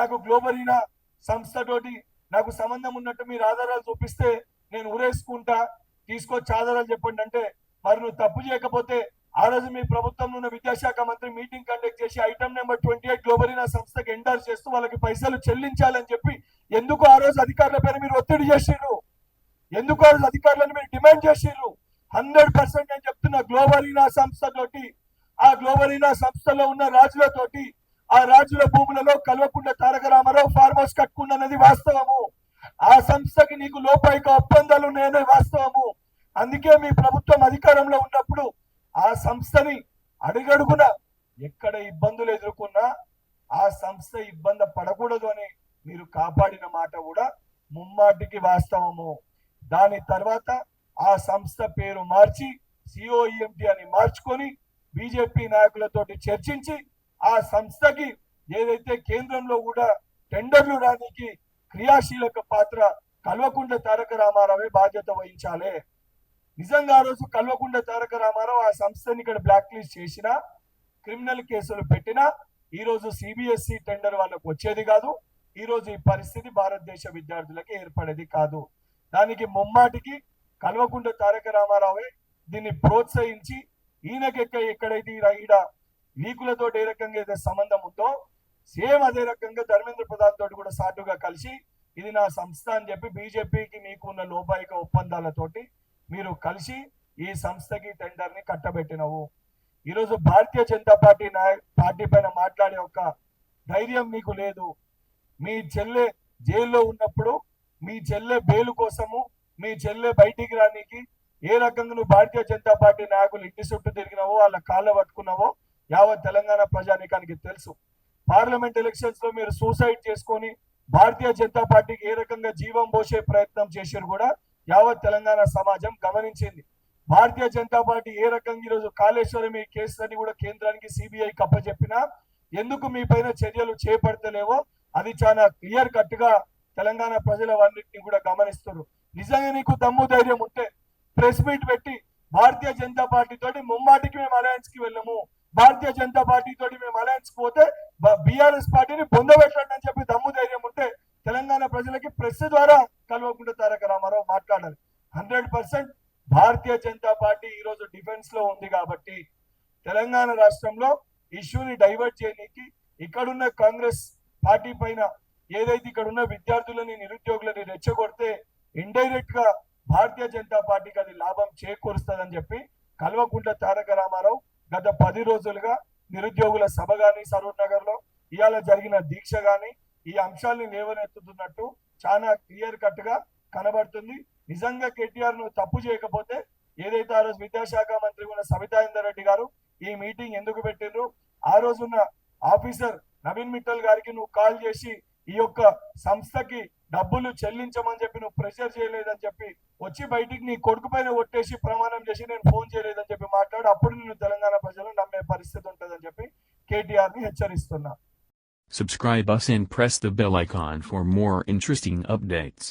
నాకు గ్లోబరీనా సంస్థతోటి నాకు సంబంధం ఉన్నట్టు మీరు ఆధారాలు చూపిస్తే నేను ఊరేసుకుంటా, తీసుకొచ్చి ఆధారాలు చెప్పండి అంటే, మరి నువ్వు తప్పు చేయకపోతే ఆ రోజు మీ ప్రభుత్వంలో ఉన్న విద్యాశాఖ మంత్రి మీటింగ్ కండక్ట్ చేసి ఐటమ్ నెంబర్ 28 గ్లోబరీనా సంస్థకి ఎండార్స్ చేస్తూ వాళ్ళకి పైసలు చెల్లించాలని చెప్పి ఎందుకు ఆ రోజు అధికారుల పైన మీరు ఒత్తిడి చేసిర్రు? ఎందుకు ఆ రోజు అధికారులను మీరు డిమాండ్ చేసిర్రు? 100% నేను చెప్తున్నా, గ్లోబరీనా సంస్థతోటి, ఆ గ్లోబరీనా సంస్థలో ఉన్న రాజులతోటి, ఆ రాజుల భూములలో కల్వకుంట్ల తారక రామారావు ఫార్మ్ హౌస్ కట్టుకున్నది వాస్తవము. ఆ సంస్థకి నీకు లోపాయిక ఒప్పందాలు ఉన్నాయనే వాస్తవము. అందుకే మీ ప్రభుత్వం అధికారంలో ఉన్నప్పుడు ఆ సంస్థని అడుగడుగున ఎక్కడ ఇబ్బందులు ఎదుర్కొన్నా ఆ సంస్థ ఇబ్బంది పడకూడదు అని మీరు కాపాడిన మాట కూడా ముమ్మాటికి వాస్తవము. దాని తర్వాత ఆ సంస్థ పేరు మార్చి సిఓఈఎంటీ అని మార్చుకొని బీజేపీ నాయకులతోటి చర్చించి ఆ సంస్థకి ఏదైతే కేంద్రంలో కూడా టెండర్లు రానికి క్రియాశీలక పాత్ర కల్వకుంట్ల తారక రామారావే బాధ్యత వహించాలి. నిజంగా ఆ రోజు కల్వకుంట్ల తారక రామారావు ఆ సంస్థని ఇక్కడ బ్లాక్ లిస్ట్ చేసినా, క్రిమినల్ కేసులు పెట్టినా ఈ రోజు సిబిఎస్ఈ టెండర్ వాళ్ళకు వచ్చేది కాదు. ఈ రోజు ఈ పరిస్థితి భారతదేశ విద్యార్థులకి ఏర్పడేది కాదు. దానికి ముమ్మాటికి కల్వకుంట్ల తారక రామారావే దీన్ని ప్రోత్సహించి ఎక్కడైతే ఈడ లీకులతో ఏ రకంగా అయితే సంబంధం ఉందో సేమ్ అదే రకంగా ధర్మేంద్ర ప్రధాన్ తోటి కూడా సాటుగా కలిసి ఇది నా సంస్థ అని చెప్పి బీజేపీకి మీకు ఉన్న లోపాయిక ఒప్పందాలతోటి మీరు కలిసి ఈ సంస్థకి టెండర్ ని కట్టబెట్టినవు. ఈరోజు భారతీయ జనతా పార్టీ పైన మాట్లాడే ఒక ధైర్యం మీకు లేదు. మీ చెల్లె జైల్లో ఉన్నప్పుడు మీ చెల్లె బెయిల్ కోసము మీ చెల్లె బయటికి రానికి ఏ రకంగా నువ్వు భారతీయ జనతా పార్టీ నాయకులు ఇంటి చుట్టూ తిరిగినావో, వాళ్ళ కాళ్ళ పట్టుకున్నావో యావత్ తెలంగాణ ప్రజానీకానికి తెలుసు. పార్లమెంట్ ఎలక్షన్స్ లో మీరు సూసైడ్ చేసుకొని భారతీయ జనతా పార్టీకి ఏ రకంగా జీవం పోసే ప్రయత్నం చేశారు కూడా యావత్ తెలంగాణ సమాజం గమనించింది. భారతీయ జనతా పార్టీ ఏ రకంగా ఈరోజు కాళేశ్వరం ఈ కేసులన్నీ కూడా కేంద్రానికి సిబిఐ కప్పచెప్పినా ఎందుకు మీ పైన చర్యలు చేపడతలేవో అది చాలా క్లియర్ కట్ గా తెలంగాణ ప్రజలన్నింటినీ కూడా గమనిస్తున్నారు. నిజంగా నీకు దమ్ము ధైర్యం ఉంటే ప్రెస్ మీట్ పెట్టి భారతీయ జనతా పార్టీ తోటి ముమ్మాటికి మేము అలయన్స్ కి వెళ్ళము, భారతీయ జనతా పార్టీ తోటి మేము అలయన్స్ పోతే బీఆర్ఎస్ పార్టీని పొందబెట్టండి అని చెప్పి దమ్ము ధైర్యం ఉంటే తెలంగాణ ప్రజలకి ప్రెస్ ద్వారా కల్వకుంట్ల తారక రామారావు మాట్లాడాలి. 100% భారతీయ జనతా పార్టీ ఈ రోజు డిఫెన్స్ లో ఉంది కాబట్టి తెలంగాణ రాష్ట్రంలో ఇష్యూని డైవర్ట్ చేయడానికి ఇక్కడున్న కాంగ్రెస్ పార్టీ పైన ఏదైతే ఇక్కడ ఉన్న విద్యార్థులని నిరుద్యోగులని రెచ్చగొడితే ఇండైరెక్ట్ గా భారతీయ జనతా పార్టీకి అది లాభం చేకూరుస్తుందని చెప్పి కల్వకుంట్ల తారక రామారావు గత 10 రోజులుగా నిరుద్యోగుల సభ గాని సరూర్ నగర్ లో ఇవాళ జరిగిన దీక్ష గాని ఈ అంశాలని లేవనెత్తుతున్నట్టు చాలా క్లియర్ కట్ గా కనబడుతుంది. నిజంగా కేటీఆర్ ను తప్పు చేయకపోతే ఏదైతే ఆ రోజు విద్యాశాఖ మంత్రి ఉన్న సబితా ఇందర్ రెడ్డి గారు ఈ మీటింగ్ ఎందుకు పెట్టిండ్రు, ఆ రోజున్న ఆఫీసర్ నవీన్ మిట్టల్ గారికి నువ్వు కాల్ చేసి ఈ యొక్క సంస్థకి డబ్బులు చెల్లించమని చెప్పి నువ్వు ప్రెషర్ చేయలేదని చెప్పి వచ్చి బయటికి నీ కొడుకు పైన ఒట్టేసి ప్రమాణం చేసి నేను ఫోన్ చేయలేదని చెప్పి మాట్లాడు, అప్పుడు నేను తెలంగాణ ప్రజలు నమ్మే పరిస్థితి ఉంటుందని చెప్పి కేటీఆర్ ని హెచ్చరిస్తున్నా. Subscribe us and press the bell icon for more interesting updates.